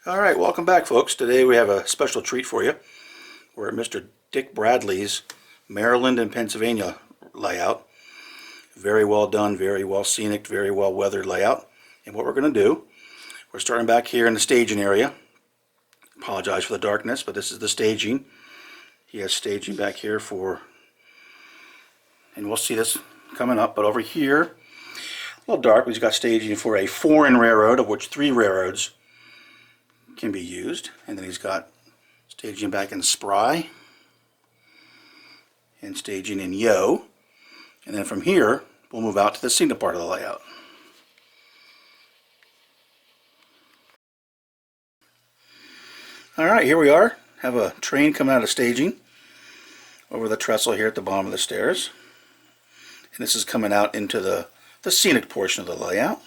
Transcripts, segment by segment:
All right, welcome back, folks. Today we have a special treat for you. We're at Mr. Dick Bradley's Maryland and Pennsylvania layout. Very well done, very well scenic, very well weathered layout. And what we're going to do, we're starting back here in the staging area. Apologize for the darkness, but this is the staging. He has staging back here for, and we'll see this coming up, but over here, a little dark, he's got staging for a 4-in railroad, of which 3 railroads can be used. And then he's got staging back in Spry and staging in Yo. And then from here, we'll move out to the scenic part of the layout. All right, here we are. Have a train coming out of staging over the trestle here at the bottom of the stairs. And this is coming out into the scenic portion of the layout.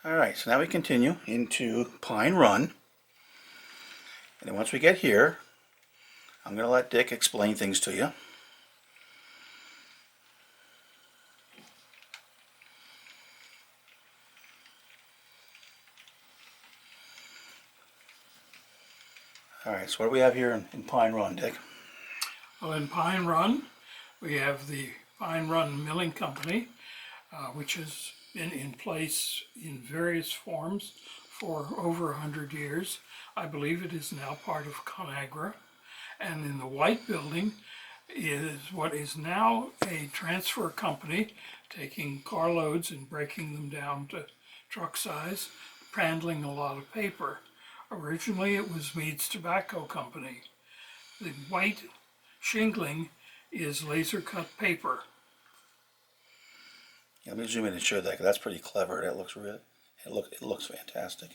Alright, so now we continue into Klein Run. And then once we get here, I'm going to let Dick explain things to you. Alright, so what do we have here in Pine Run, Dick? Well, in Pine Run, we have the Pine Run Milling Company, which has been in place in various forms for over 100 years. I believe it is now part of ConAgra. And in the white building is what is now a transfer company, taking carloads and breaking them down to truck size, handling a lot of paper. Originally it was Mead's Tobacco Company. The white shingling is laser cut paper. Yeah, let me zoom in and show that, because that's pretty clever. That looks really, it looks fantastic.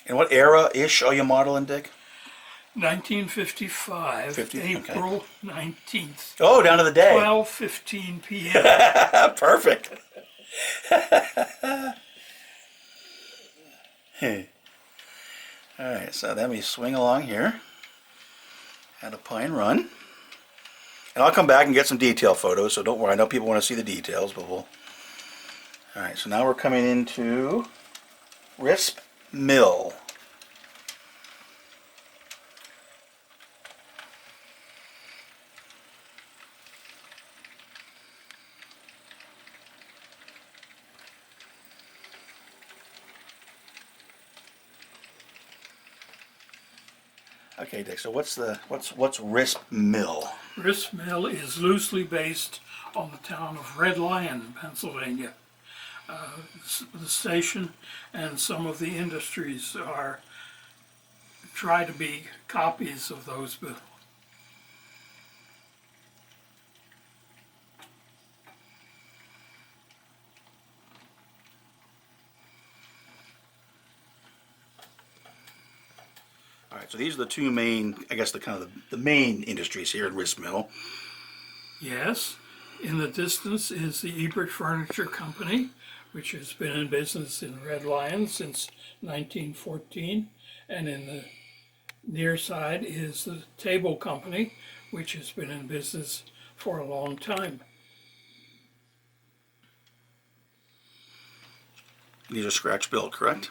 And what era-ish are you modeling, Dick? 1955, 50, April okay. 19th. Oh, down to the day. 12:15 p.m. Perfect. Alright, so then we swing along here at a Pine Run. And I'll come back and get some detail photos, so don't worry. I know people want to see the details, but we'll... Alright, so now we're coming into Risp Mill. Okay, Dick, so what's Risp Mill? Risp Mill is loosely based on the town of Red Lion, Pennsylvania. The station and some of the industries try to be copies of those buildings. All right, so these are the two main, I guess, the main industries here at Risp Mill. Yes, in the distance is the Ebert Furniture Company, which has been in business in Red Lion since 1914, and in the near side is the Table Company, which has been in business for a long time. These are scratch built, correct?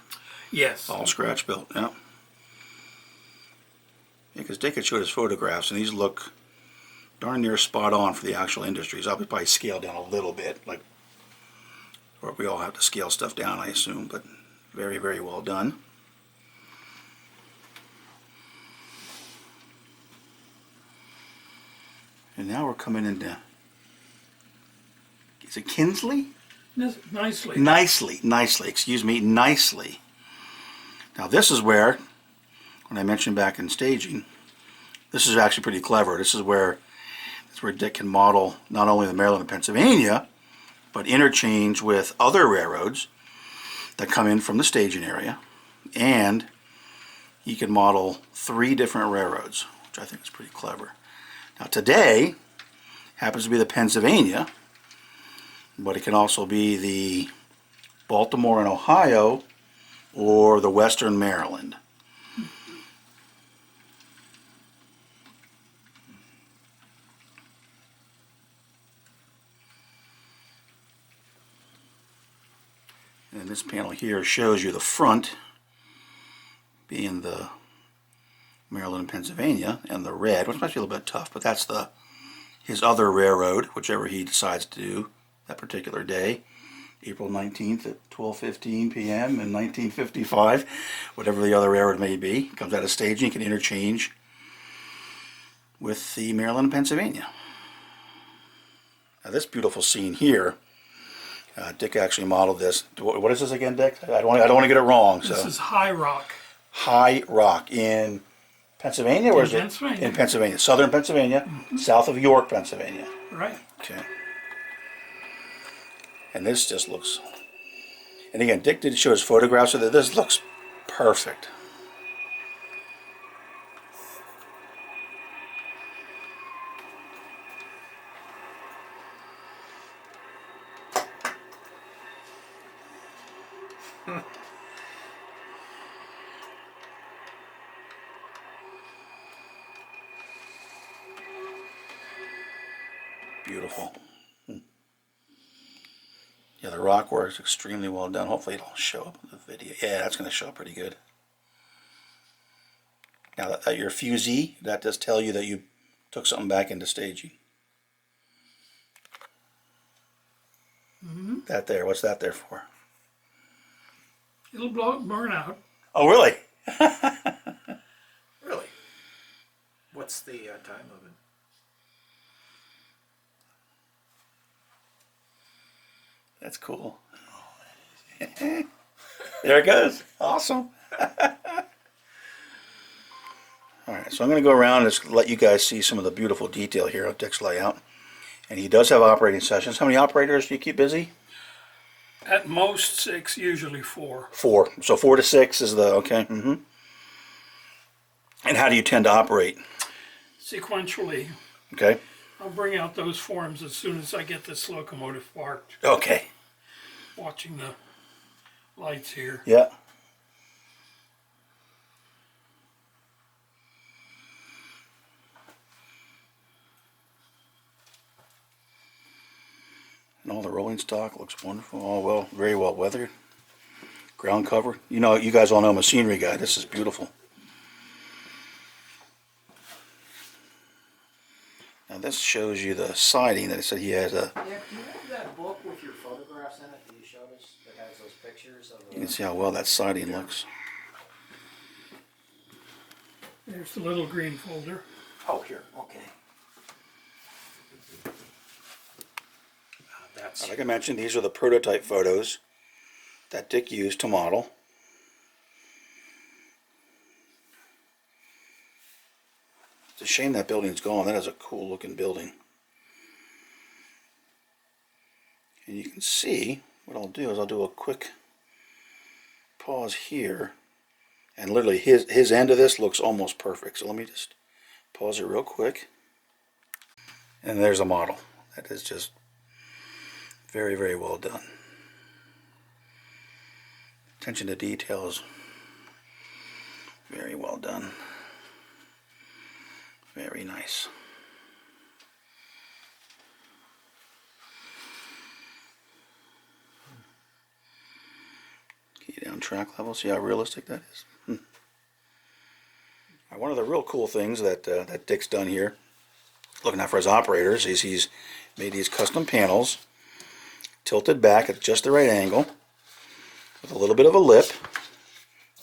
Yes. All scratch built, yeah. Yeah, because Dick had showed us photographs, and these look darn near spot on for the actual industries. I'll probably scale down a little bit, like, or we all have to scale stuff down, I assume, but very, very well done. And now we're coming into, is it Kinsley? Nicely. Nicely, excuse me, nicely. Now this is where, when I mentioned back in staging, this is actually pretty clever. This is where Dick can model not only the Maryland and Pennsylvania, but interchange with other railroads that come in from the staging area and he can model 3 different railroads, which I think is pretty clever. Now today happens to be the Pennsylvania, but it can also be the Baltimore and Ohio or the Western Maryland. And this panel here shows you the front being the Maryland and Pennsylvania, and the red, which might be a little bit tough, but that's his other railroad, whichever he decides to do that particular day. April 19th at 12:15 p.m. in 1955, whatever the other railroad may be, comes out of staging, you can interchange with the Maryland and Pennsylvania. Now this beautiful scene here, Dick actually modeled this. What is this again, Dick? I don't want to get it wrong. This is High Rock. High Rock in Pennsylvania, or is it in Pennsylvania? Southern Pennsylvania, south of York, Pennsylvania. Right. Okay. And this just looks, and again, Dick did show his photographs of it. This looks perfect. Beautiful. Yeah, the rock work is extremely well done. Hopefully it'll show up in the video. Yeah, that's going to show up pretty good. Now that your fusee, that does tell you that you took something back into staging. That there, what's that there for? It'll burn out. Oh, really? Really? What's the time of it? That's cool. There it goes. Awesome. Alright, so I'm going to go around and just let you guys see some of the beautiful detail here of Dick's layout. And he does have operating sessions. How many operators do you keep busy? At most 6, usually 4. 4. So 4 to 6 is the, okay. And how do you tend to operate? Sequentially. Okay. I'll bring out those forms as soon as I get this locomotive parked. Okay. Watching the lights here. Yeah. And all the rolling stock looks wonderful. All well, very well weathered. Ground cover. You know, you guys all know I'm a scenery guy. This is beautiful. Now this shows you the siding that it said he has a. Yeah, do you have that book with your photographs in it that you showed us that has those pictures of the... You can see how well that siding looks. There's the little green folder. Oh, here, okay. That's... Like I mentioned, these are the prototype photos that Dick used to model. It's a shame that building's gone. That is a cool looking building. And you can see, what I'll do is I'll do a quick pause here. And literally his end of this looks almost perfect. So let me just pause it real quick. And there's a model. That is just very, very well done. Attention to detail is very well done. Very nice. Key down track level. See how realistic that is. One of the real cool things that that Dick's done here, looking out for his operators, is he's made these custom panels tilted back at just the right angle with a little bit of a lip,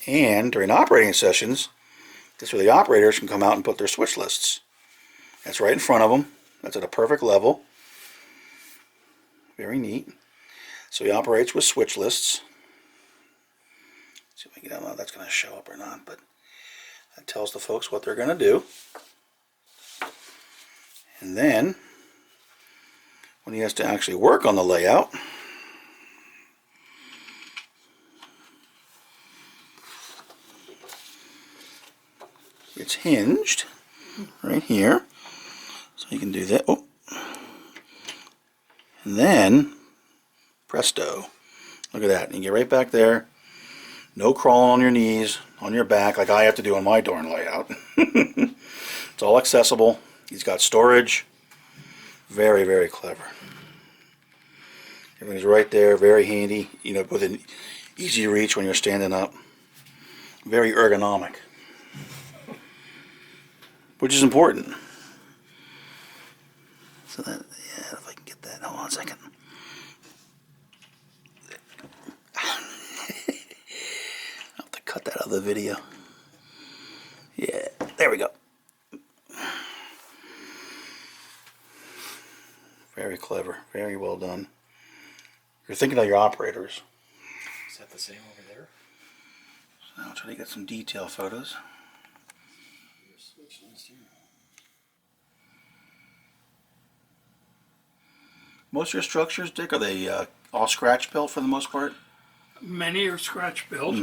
and during operating sessions, this is where the operators can come out and put their switch lists. That's right in front of them. That's at a perfect level. Very neat. So he operates with switch lists. Let's see if I can get out. That's going to show up or not, but that tells the folks what they're going to do. And then, when he has to actually work on the layout, It's hinged right here, so you can do that. Oh. And then, presto, look at that. You get right back there. No crawling on your knees, on your back, like I have to do on my darn layout. It's all accessible. He's got storage. Very, very clever. Everything's right there, very handy, you know, within easy reach when you're standing up. Very ergonomic, which is important. So that, yeah, if I can get that, hold on a second. I'll have to cut that out of the video. Yeah, there we go. Very clever, very well done. You're thinking of your operators. Is that the same over there? So I'll try to get some detail photos. Most of your structures, Dick, are they all scratch built for the most part? Many are scratch built.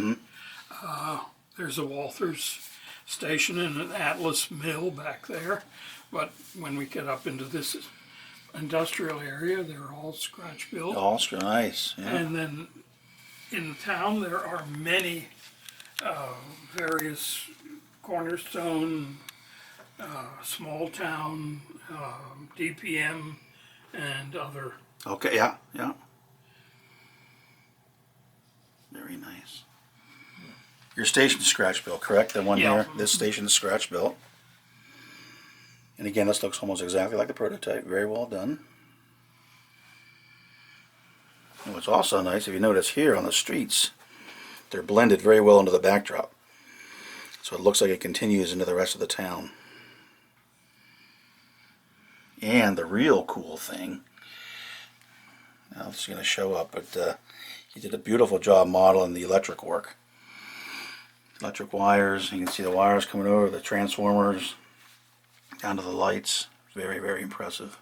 There's a Walther's station and an Atlas Mill back there, but when we get up into this industrial area, they're all scratch built. All nice. Yeah. And then in the town, there are many various Cornerstone, small town, DPM, and other. Okay. Yeah. Yeah. Very nice. Your station's scratch built, correct? The one Yeah. here. This station's scratch built. And again, this looks almost exactly like the prototype. Very well done. And what's also nice, if you notice here on the streets, they're blended very well into the backdrop. So it looks like it continues into the rest of the town. And the real cool thing, now this is going to show up, but he did a beautiful job modeling the electric work. Electric wires, you can see the wires coming over, the transformers, down to the lights. Very, very impressive.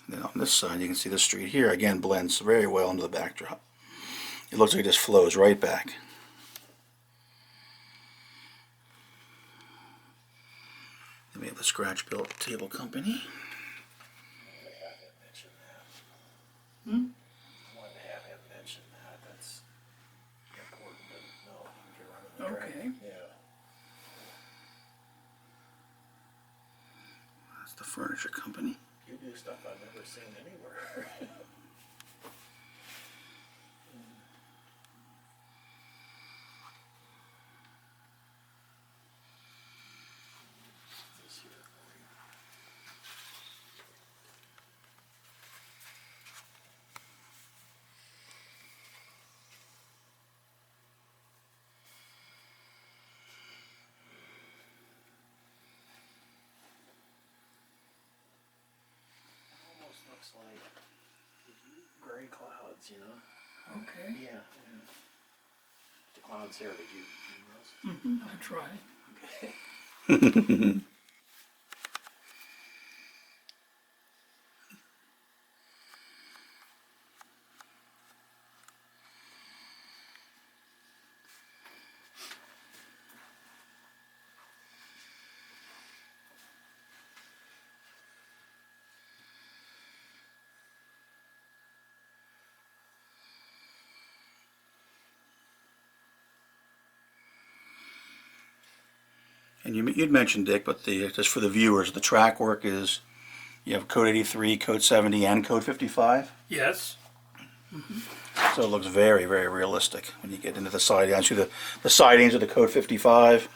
And then on this side, you can see the street here, again, blends very well into the backdrop. It looks like it just flows right back. Then we have the Scratch Built Table Company. I wanted to have him mention that. That's important to know if you're running the track. Okay. Yeah. That's the Furniture Company. You do stuff I've never seen anywhere. This here for you. Almost looks like gray clouds, you know? Okay. Yeah. The clouds here, did you notice? I try. And you'd mentioned, Dick, but just for the viewers, the track work is, you have code 83, code 70, and code 55. Yes. So it looks very, very realistic when you get into the sidings. See the sidings are the code 55.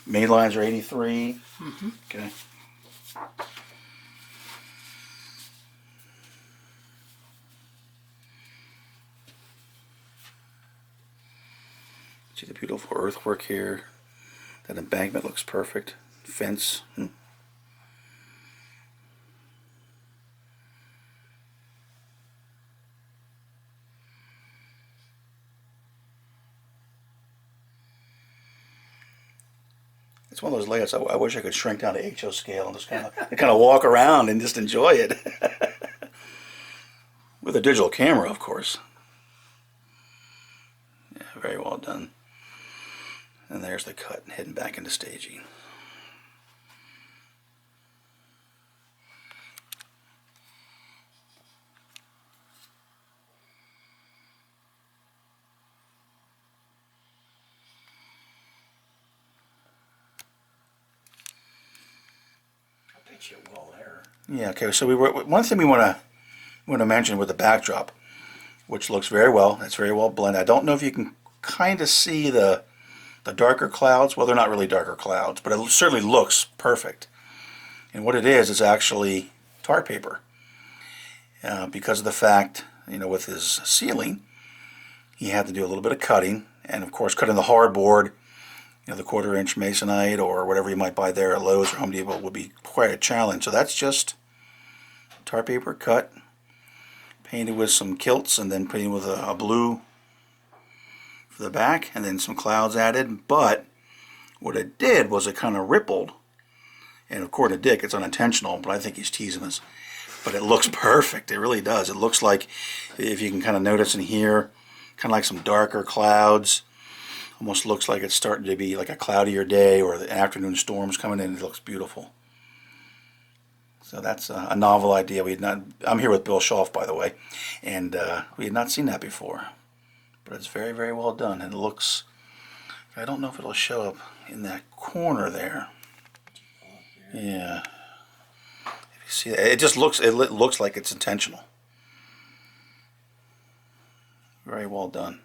Main lines are 83. Okay. See the beautiful earthwork here. That embankment looks perfect. Fence. It's one of those layouts I wish I could shrink down to HO scale and just kind of walk around and just enjoy it. With a digital camera, of course. Yeah, very well done. And there's the cut heading back into staging. I bet you well there. Yeah, okay, so one thing we want to mention with the backdrop, which looks very well, it's very well blended. I don't know if you can kind of see the darker clouds. Well, they're not really darker clouds, but it certainly looks perfect. And what it is actually tar paper. Because of the fact, with his ceiling, he had to do a little bit of cutting, and of course cutting the hardboard, the 1/4-inch masonite or whatever you might buy there at Lowe's or Home Depot would be quite a challenge. So that's just tar paper cut, painted with some kilts, and then painted with a blue for the back, and then some clouds added. But what it did was it kind of rippled, and according to Dick, it's unintentional, but I think he's teasing us. But it looks perfect. It really does. It looks like, if you can kind of notice in here, kind of like some darker clouds. Almost looks like it's starting to be like a cloudier day, or the afternoon storms coming in. It looks beautiful. So that's a novel idea. I'm here with Bill Scholf, by the way, and we had not seen that before. But it's very, very well done, and it looks. I don't know if it'll show up in that corner there. Yeah. If you see that, it just looks. It looks like it's intentional. Very well done.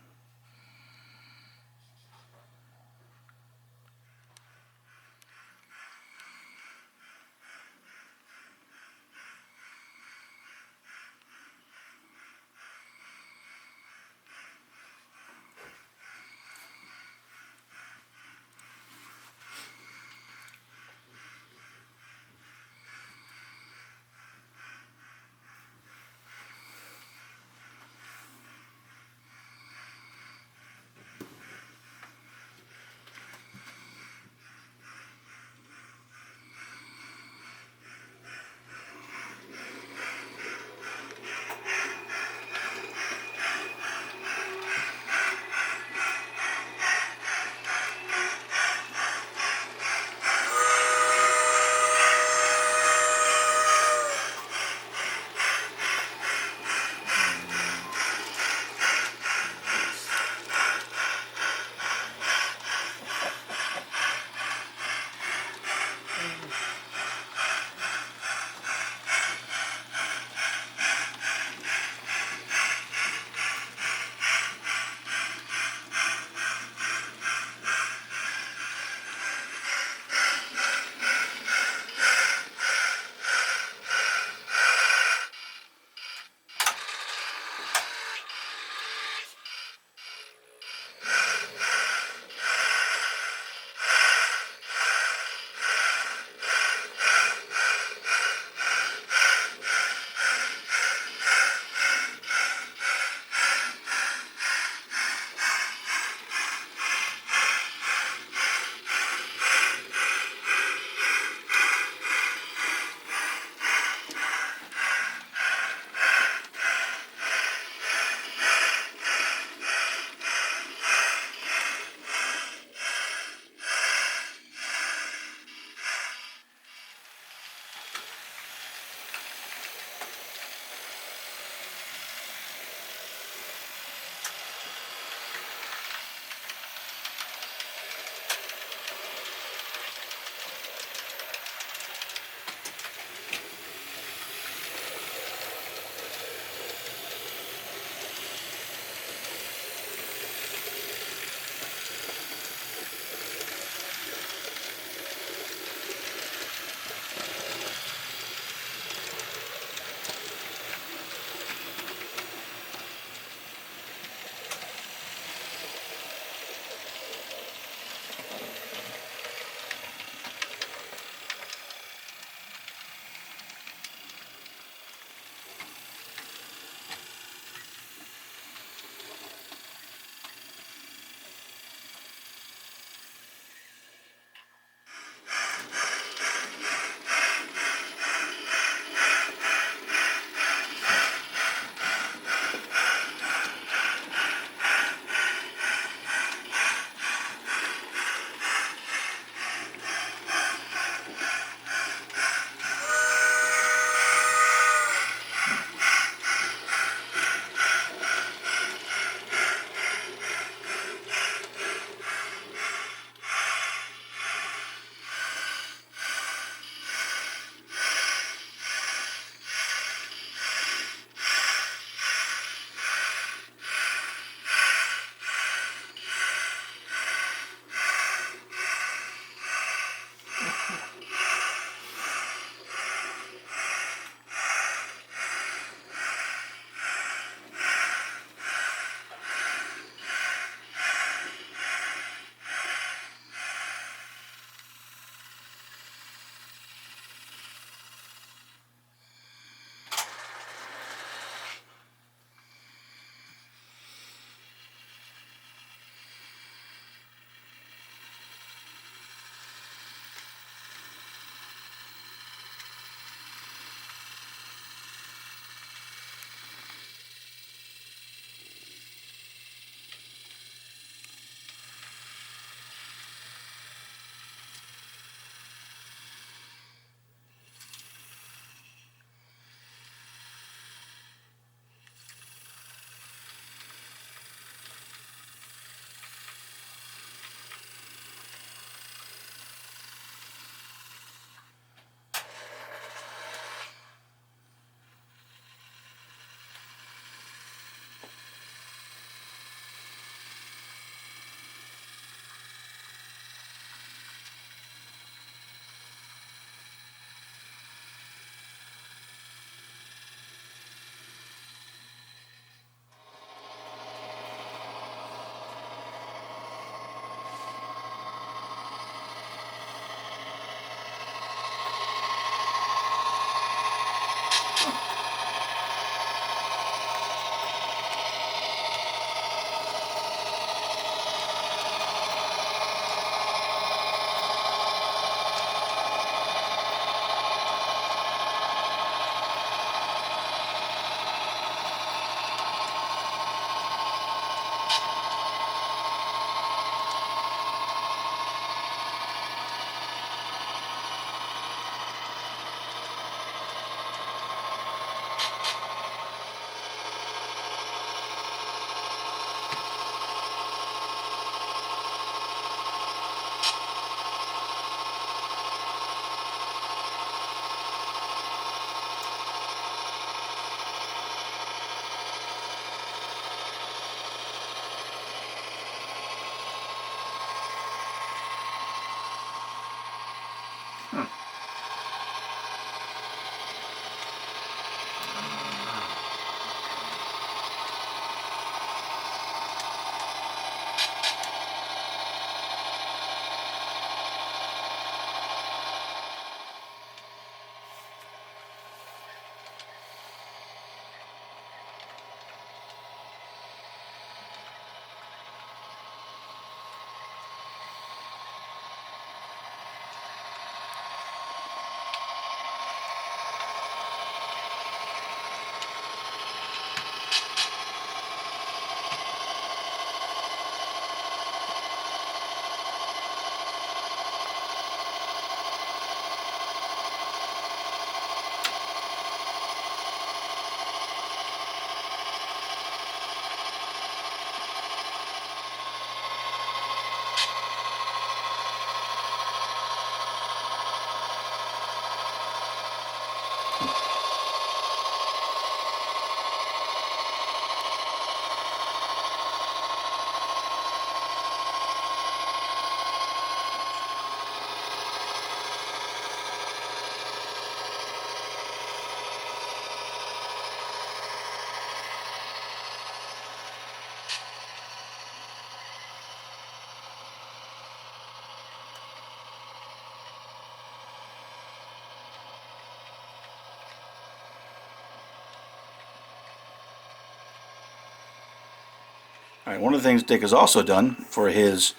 All right, one of the things Dick has also done for his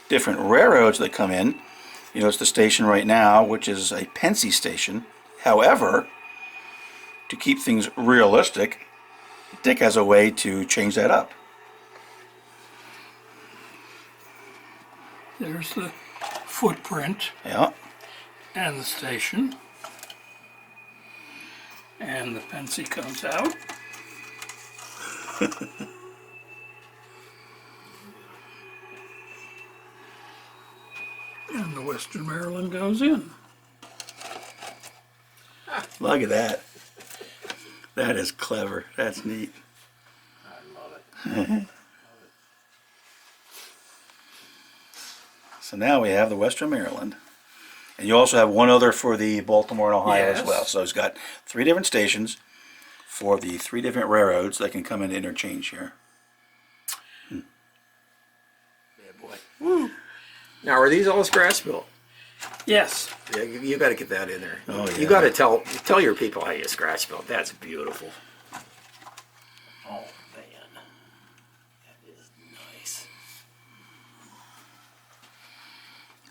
different railroads that come in, you know, it's the station right now, which is a Pensy station. However, to keep things realistic, Dick has a way to change that up. There's the footprint Yeah. and the station. And the Pensy comes out. And the Western Maryland goes in. Look at that. That is clever. That's neat. I love it. So now we have the Western Maryland. And you also have one other for the Baltimore and Ohio as Yes. well. So it's got 3 different stations for the 3 different railroads that can come in and interchange here. Yeah, boy. Woo. Now, are these all scratch built? Yes. Yeah, you got to get that in there. Oh, yeah. You got to tell your people how you scratch built. That's beautiful. Oh man, that is nice.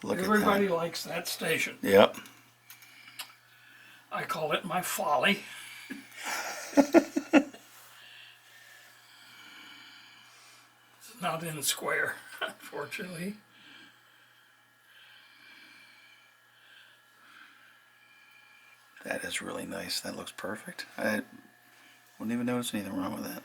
Look Everybody at that. likes that station. Yep. I call it my folly. It's not in square, unfortunately. That is really nice. That looks perfect. I wouldn't even notice anything wrong with that.